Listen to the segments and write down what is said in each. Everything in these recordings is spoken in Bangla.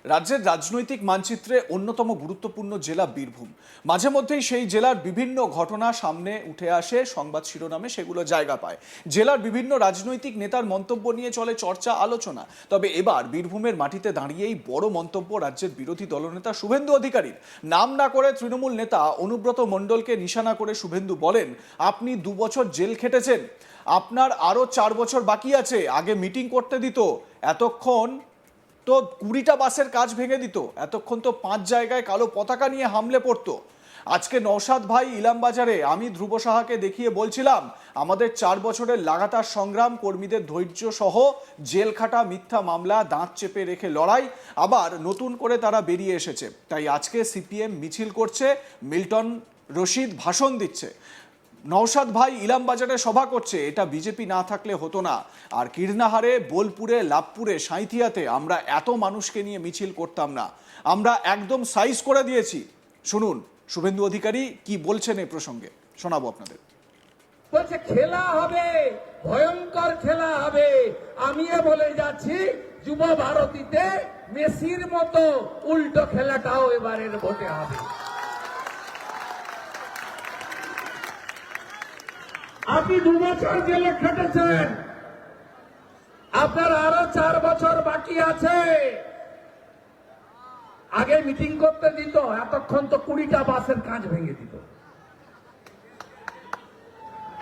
রাজ্যের রাজনৈতিক মানচিত্রে অন্যতম গুরুত্বপূর্ণ জেলা বীরভূম। মাঝে মধ্যেই সেই জেলার বিভিন্ন ঘটনা সামনে উঠে আসে, সংবাদ শিরোনামে সেগুলো জায়গা পায়। জেলার বিভিন্ন রাজনৈতিক নেতার মন্তব্য নিয়ে চলে চর্চা, আলোচনা। তবে এবার বীরভূমের মাটিতে দাঁড়িয়েই বড় মন্তব্য রাজ্যের বিরোধী দলনেতা শুভেন্দু অধিকারীর। নাম না করে তৃণমূল নেতা অনুব্রত মণ্ডলকে নিশানা করে শুভেন্দু বলেন, আপনি 2 বছর জেল খেটেছেন, আপনার আরো 4 বছর বাকি আছে। আগে মিটিং করতে দিত, এতক্ষণ তো 20টা বাসের কাজ ভেঙে দিত, এতক্ষণ তো 5 জায়গায় কালো পতাকা নিয়ে হামলে পড়তো। আজকে নওশাদ ভাই ইলামবাজারে আমি ধ্রুব সাহাকে দেখিয়ে বলছিলাম, আমাদের 4 বছরের লাগাতার সংগ্রাম, কর্মীদের ধৈর্য সহ জেল খাটা, মিথ্যা মামলা, দাঁত চেপে রেখে লড়াই, আবার নতুন করে তারা বেরিয়ে এসেছে। তাই আজকে সিপিএম মিছিল করছে, মিল্টন রশিদ ভাষণ দিচ্ছে, নওশাদ ভাই ইলামবাজারে সভা করছে। এটা বিজেপি না থাকলে হতো না। আর কীর্ণাহারে, বোলপুরে, লাভপুরে, সাঁইথিয়াতে আমরা এত মানুষকে নিয়ে মিছিল করতাম না। আমরা একদম সাইজ করে দিয়েছি। শুনুন শুভেন্দু অধিকারী কি বলছেন এই প্রসঙ্গে, শোনাবো আপনাদের। বলছে খেলা হবে, ভয়ঙ্কর খেলা হবে। আমিও বলে যাচ্ছি, যুব ভারতীতে মেসির মতো উল্টো খেলাটাও এবারের ভোটে হবে। আপনি 2 বছর জেলে খেটেছেন, আপনার আরো 4 বছর বাকি আছে। আগে মিটিং করতে দিত, এতক্ষণ তো 20টা বাসের কাজ ভেঙে দিত,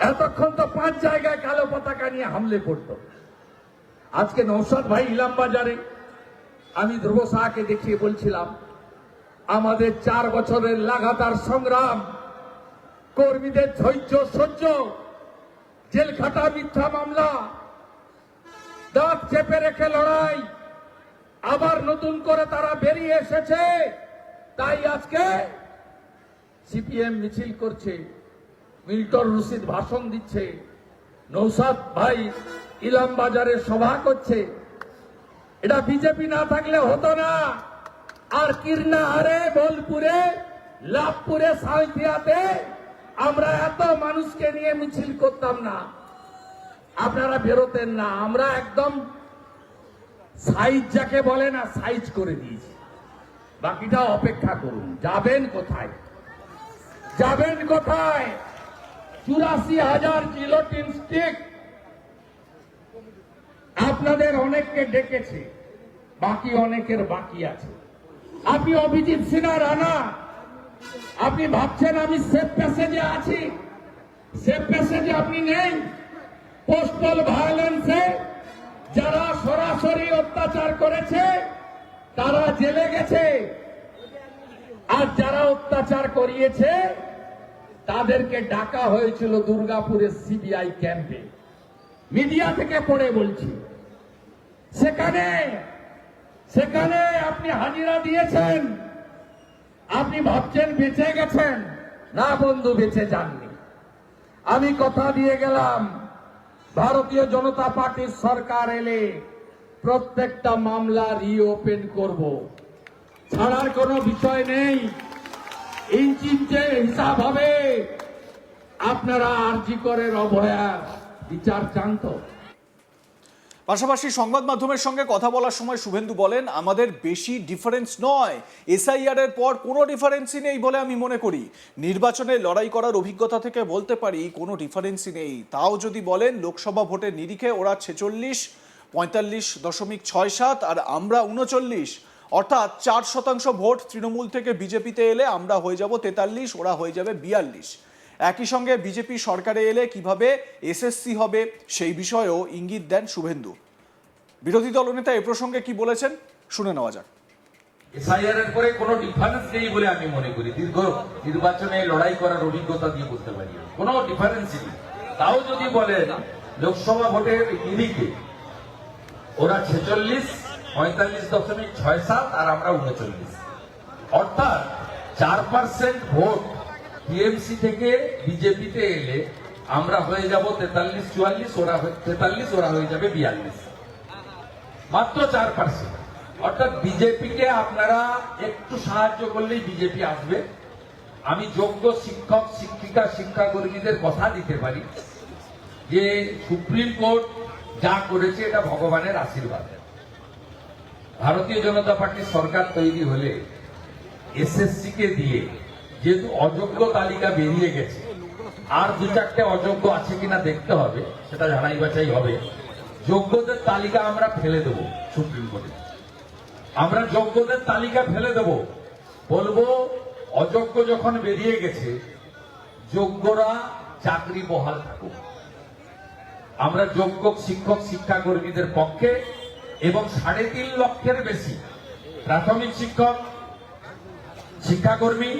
এতক্ষণ তো 5 জায়গায় কালো পতাকা নিয়ে হামলে পড়তো। আজকে নওশাদ ভাই ইলামবাজারে আমি ধ্রুব সাহাকে দেখিয়ে বলছিলাম, আমাদের 4 বছরের লাগাতার সংগ্রাম, কর্মীদের ধৈর্য সহ্য, জেল খাটা, মিথ্যা মামলা, দাঁত চেপে রেখে লড়াই, আবার নতুন করে তারা বেরিয়ে এসেছে। তাই আজকে সিপিএম মিছিল করছে, মিল্টন রশিদ ভাষণ দিচ্ছে, নওশাদ ভাই ইলামবাজারে সভা করছে। এটা বিজেপি না থাকলে হতো না। আর কীর্ণাহারে, বোলপুরে, লাভপুরে, সাঁইথিয়াতে আমরা এত মানুষকে নিয়ে মিছিল করতাম না, আপনারা বেরোতেন না। আমরা একদম সাইজ যাকে বলে না, সাইজ করে দিয়েছি। বাকিটা অপেক্ষা করুন। যাবেন কোথায়? যাবেন কোথায়? 84,000 জিলোটিন স্টিক আপনাদের অনেককে ডেকেছে, বাকি অনেকের বাকি আছে। আপনি অভিজিৎ সিনহা রানা, আপনি ভাবছেন আমি সেফ প্যাসেজে আছি। সেফ প্যাসেজে আপনি নেই। পোস্টাল ভায়োলেন্সে যারা সরাসরি অত্যাচার করেছে তারা জেলে গেছে, আর যারা অত্যাচার করিয়েছে তাদেরকে ডাকা হয়েছিল দুর্গাপুরের সিবিআই ক্যাম্পে। মিডিয়া থেকে পড়ে বলছি, সেখানে আপনি হাজিরা দিয়েছেন। আপনি ভাবছেন বেঁচে গেছেন, না বন্ধু, বেঁচে যাননি। আমি কথা দিয়ে গেলাম, ভারতীয় জনতা পার্টির সরকার এলে প্রত্যেকটা মামলা রিওপেন করব, ছাড়ার কোনো বিষয় নেই। ইঞ্চি ইঞ্চে হিসাব হবে। আপনারা আরজি করের অভয়ার বিচার চান তো? পাশাপাশি সংবাদ মাধ্যমের সঙ্গে কথা বলার সময় শুভেন্দু বলেন, আমাদের বেশি ডিফারেন্স নয়, এসআইআর এর পর কোনো ডিফারেন্সই নেই বলে আমি মনে করি। নির্বাচনে লড়াই করার অভিজ্ঞতা থেকে বলতে পারি কোনো ডিফারেন্সই নেই। তাও যদি বলেন লোকসভা ভোটের নিরিখে ওরা 46, 45.67 আর আমরা 39, অর্থাৎ 4% ভোট তৃণমূল থেকে বিজেপিতে এলে আমরা হয়ে যাব 43, ওরা হয়ে যাবে 42। একই সঙ্গে বিজেপি সরকারে এলে কিভাবে এসএসসি হবে সেই বিষয়েও ইঙ্গিত দেন শুভেন্দু। বিরোধী দলনেতা এ প্রসঙ্গে কি বলেছেন শুনে নেওয়া যাক। এসআইআর এর পরে কোনো ডিফারেন্স নেই বলে আমি মনে করি। দীর্ঘ নির্বাচনে লড়াই করার অভিজ্ঞতা দিয়ে বলতে পারি কোনো ডিফারেন্স নেই। তাও যদি বলেন লোকসভা ভোটের নিরিখে ওরা 46, 45.67 আর আমরা 39, অর্থাৎ 4% ভোট টিএমসি থেকে বিজেপিতে এলে আমরা হয়ে যাব 43-44, ওরা 43, ওরা হয়ে যাবে 42, মাত্র 4%। অর্থাৎ বিজেপিকে আপনারা একটু সাহায্য করলেই বিজেপি আসবে। আমি যোগ্য শিক্ষক, শিক্ষিকা, শিক্ষাকর্মীদের কথা দিতে পারি যে সুপ্রিম কোর্ট যা করেছে এটা ভগবানের আশীর্বাদ। ভারতীয় জনতা পার্টির সরকার তৈরি হলে এসএসসি কে দিয়ে যেহেতু অযোগ্য তালিকা বেরিয়ে গেছে, আর দু চারটে অযোগ্য আছে কিনা দেখতে হবে, সেটা জানাই বাছাই হবে। যোগ্যদের তালিকা আমরা ফেলে দেব সুপ্রিম কোর্টে, আমরা যোগ্যদের তালিকা ফেলে দেব, বলবো অযোগ্য যখন বেরিয়ে গেছে যোগ্যরা চাকরি বহাল থাকুক। আমরা যোগ্য শিক্ষক শিক্ষাকর্মীদের পক্ষে এবং 3.5 লক্ষের বেশি প্রাথমিক শিক্ষক শিক্ষাকর্মী,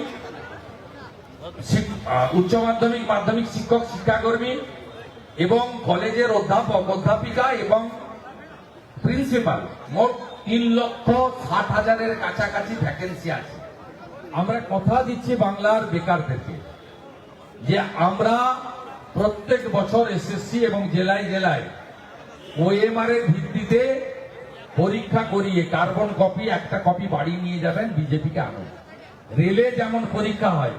উচ্চ মাধ্যমিক মাধ্যমিক শিক্ষক শিক্ষাকর্মী এবং কলেজের অধ্যাপক অধ্যাপিকা এবং প্রিন্সিপাল, মোট 3,60,000-এর কাছাকাছি ভ্যাকেন্সি আছে। আমরা কথা দিচ্ছি বাংলার বেকারদেরকে যে আমরা প্রত্যেক বছর এসএসসি এবং জেলায় জেলায় ওএমআর এর ভিত্তিতে পরীক্ষা করিয়ে কার্বন কপি একটা কপি বাড়ি নিয়ে যাবেন, বিজেপিকে আনুন। রেলে যেমন পরীক্ষা হয়,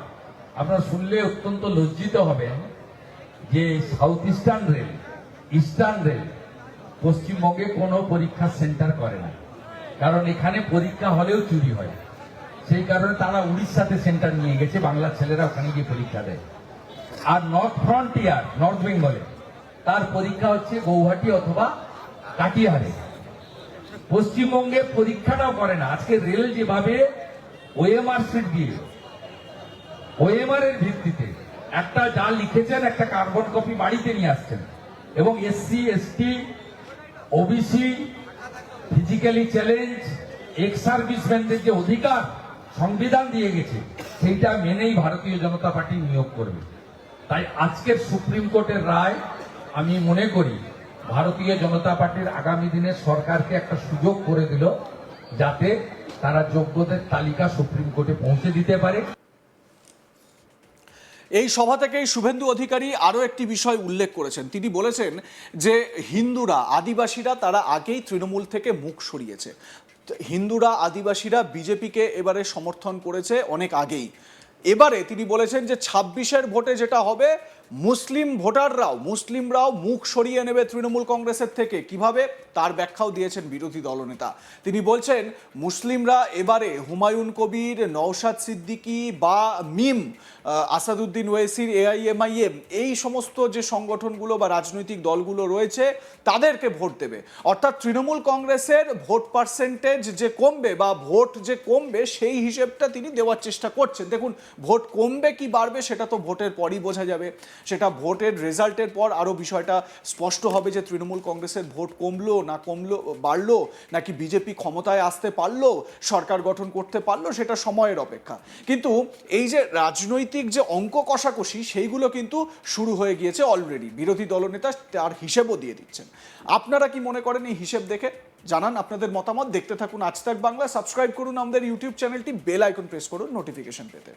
আপনারা শুনলে অত্যন্ত লজ্জিত হবেন যে south eastern rail, eastern rail পশ্চিমবঙ্গে কোনো পরীক্ষা সেন্টার করে না, কারণ এখানে পরীক্ষা হলেও চুরি হয়। সেই কারণে তারা উড়িষ্যাতে সেন্টার নিয়ে গেছে, বাংলার ছেলেরা ওখানে গিয়ে পরীক্ষা দেয়। আর নর্থ ফ্রন্টিয়ার নর্থ বেঙ্গলে তার পরীক্ষা হচ্ছে গৌহাটি অথবা কাটিহারে। পশ্চিমবঙ্গে পরীক্ষাটাও করে না। আজকে রেল যেভাবে ওএমআর সিট দিয়ে ওএমআর এর ভিত্তিতে একটা যা লিখেছেন একটা কার্বন কপি বাড়িতে নিয়ে আসছেন, এবং SC ST OBC physically challenge ex সার্ভিসম্যানদের যে অধিকার সংবিধান দিয়ে গেছে সেইটা মেনেই ভারতীয় জনতা পার্টি নিয়োগ করবে। তাই আজকের সুপ্রিম কোর্টের রায় আমি মনে করি ভারতীয় জনতা পার্টির আগামী দিনের সরকারকে একটা সুযোগ করে দিল, যাতে তারা যোগ্যদের তালিকা সুপ্রিম কোর্টে পৌঁছে দিতে পারে। এই সভা থেকেই শুভেন্দু অধিকারী আরও একটি বিষয় উল্লেখ করেছেন। তিনি বলেছেন যে হিন্দুরা আদিবাসীরা তারা আগেই তৃণমূল থেকে মুখ সরিয়েছে। হিন্দুরা আদিবাসীরা বিজেপিকে এবারে সমর্থন করেছে অনেক আগেই। এবারে তিনি বলেছেন যে 26-এর ভোটে যেটা হবে, মুসলিমরাও মুখ সরিয়ে নেবে তৃণমূল কংগ্রেসের থেকে। কিভাবে, তার ব্যাখ্যাও দিয়েছেন বিরোধী দলনেতা। তিনি বলছেন মুসলিমরা এবারে হুমায়ুন কবির, নওশাদ সিদ্দিকী বা মিম, আসাদুদ্দিন ওয়েসির এআইএমআইএম, এই সমস্ত যে সংগঠনগুলো বা রাজনৈতিক দলগুলো রয়েছে তাদেরকে ভোট দেবে। অর্থাৎ তৃণমূল কংগ্রেসের ভোট পার্সেন্টেজ যে কমবে বা ভোট যে কমবে সেই হিসেবটা তিনি দেওয়ার চেষ্টা করছেন। দেখুন, ভোট কমবে কি বাড়বে সেটা তো ভোটের পরই বোঝা যাবে, সেটা ভোটের রেজাল্টের পর আরও বিষয়টা স্পষ্ট হবে যে তৃণমূল কংগ্রেসের ভোট কমলো না বাড়লো, নাকি বিজেপি ক্ষমতায় আসতে পারলো, সরকার গঠন করতে পারলো, সেটা সময়ের অপেক্ষা। কিন্তু এই যে রাজনৈতিক যে অঙ্ক কষাকষি সেইগুলো কিন্তু শুরু হয়ে গিয়েছে অলরেডি। বিরোধী দলনেতা তার হিসেবও দিয়ে দিচ্ছেন। আপনারা কি মনে করেন এই হিসেব দেখে? জানান আপনাদের মতামত। দেখতে থাকুন আজ তাক বাংলা। সাবস্ক্রাইব করুন আমাদের ইউটিউব চ্যানেলটি, বেল আইকন প্রেস করুন নোটিফিকেশন পেতে।